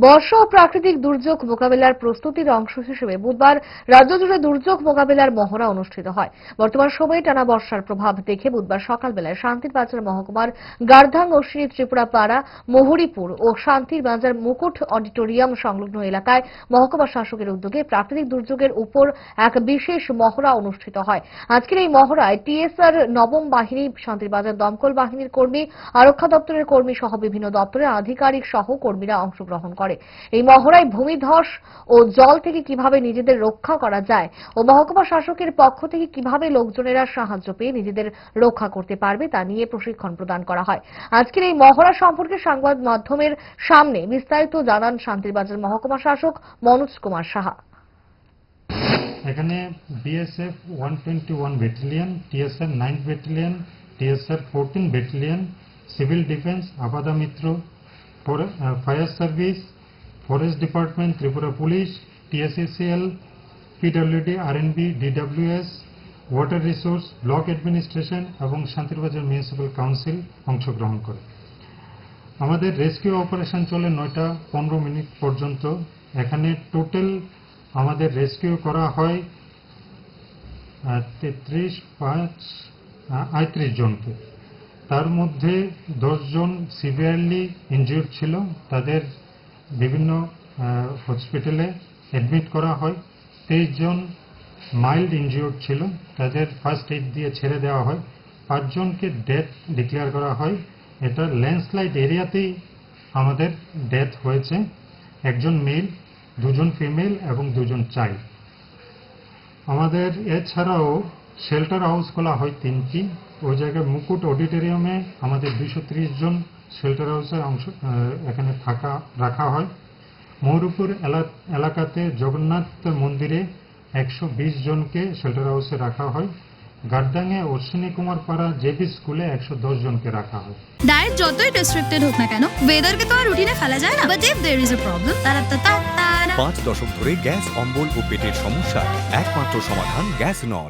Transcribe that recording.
বর্ষা ও প্রাকৃতিক দুর্যোগ মোকাবিলার প্রস্তুতির অংশ হিসেবে বুধবার রাজ্য জুড়ে দুর্যোগ মোকাবিলার মহড়া অনুষ্ঠিত হয়। বর্তমান সময়ে টানা বর্ষার প্রভাব দেখে বুধবার সকালবেলায় শান্তির বাজার মহকুমার গার্ধাং অশ্বিনী ত্রিপুরা পাড়া মহুরীপুর ও শান্তির বাজার মুকুট অডিটোরিয়াম সংলগ্ন এলাকায় মহকুমা শাসকের উদ্যোগে প্রাকৃতিক দুর্যোগের উপর এক বিশেষ মহড়া অনুষ্ঠিত হয়। আজকের এই মহড়ায় টিএসআর নবম বাহিনী, শান্তির বাজার দমকল বাহিনীর কর্মী, আরক্ষা দপ্তরের কর্মী সহ বিভিন্ন দপ্তরের আধিকারিক সহ কর্মীরা অংশগ্রহণ করে। এই মহড়ায় ভূমিধস ও জল থেকে কিভাবে নিজেদের রক্ষা করা যায় ও মহকুমা শাসকের পক্ষ থেকে কিভাবে লোকজনেরা সাহায্য পেয়ে নিজেদের রক্ষা করতে পারবে তা নিয়ে প্রশিক্ষণ প্রদান করা হয়। আজকের এই মহড়া সম্পর্কে সংবাদ মাধ্যমের সামনে বিস্তারিত জানান শান্তিরবাজার মহকুমা শাসক মনোজ কুমার সাহা। এখানে BSF 121 battalion, TSR 9th battalion, TSR 14 battalion, civil defence, Aapda Mitra, fire service, forest department, Tripura police, TSECL, PWD, RNB, DWS, water resource, block administration এবং শান্তিরবাজার মিউনিসিপ্যাল কাউন্সিল অংশগ্রহণ করে। আমাদের রেস্কিউ অপারেশন চলে 9টা 15 মিনিট পর্যন্ত। এখানে টোটাল আমাদের রেস্কিউ করা হয় 33 জনকে। তার মধ্যে 10 জন সিভিয়ারলি ইনজিউর্ড ছিল, তাদের বিভিন্ন হসপিটালে অ্যাডমিট করা হয়। 23 জন মাইল্ড ইনজিউর্ড ছিল, তাদের ফার্স্ট এইড দিয়ে ছেড়ে দেওয়া হয়। 5 জনকে ডেথ ডিক্লেয়ার করা হয়। এটা ল্যান্ডস্লাইড এরিয়াতেই আমাদের ডেথ হয়েছে। 1 জন মেল, 2 জন ফিমেল এবং 2 জন চাইল্ড। আমাদের এছাড়াও শেল্টার হাউস খোলা হয় 3টি। ওই জায়গায় মুকুট অডিটোরিয়ামে আমাদের 230 জন শেল্টার হাউসে এখানে রাখা হয়। মহুরীপুর এলাকাতে জগন্নাথ মন্দিরে 120 জনকে শেল্টার হাউসে রাখা হয়। গার্দাংয়ে অশ্বিনী কুমার পাড়া জেপি স্কুলে 110 জনকে রাখা হয়। ডায়েট যতই রেস্ট্রিক্টেড হোক না কেন, ওয়েদারকে তো আর রুটিনে ফেলা যায় না। But if there is a problem, 5 দশক ধরে গ্যাস, অম্বল ও পেটের সমস্যা একমাত্র সমাধান গ্যাস নল।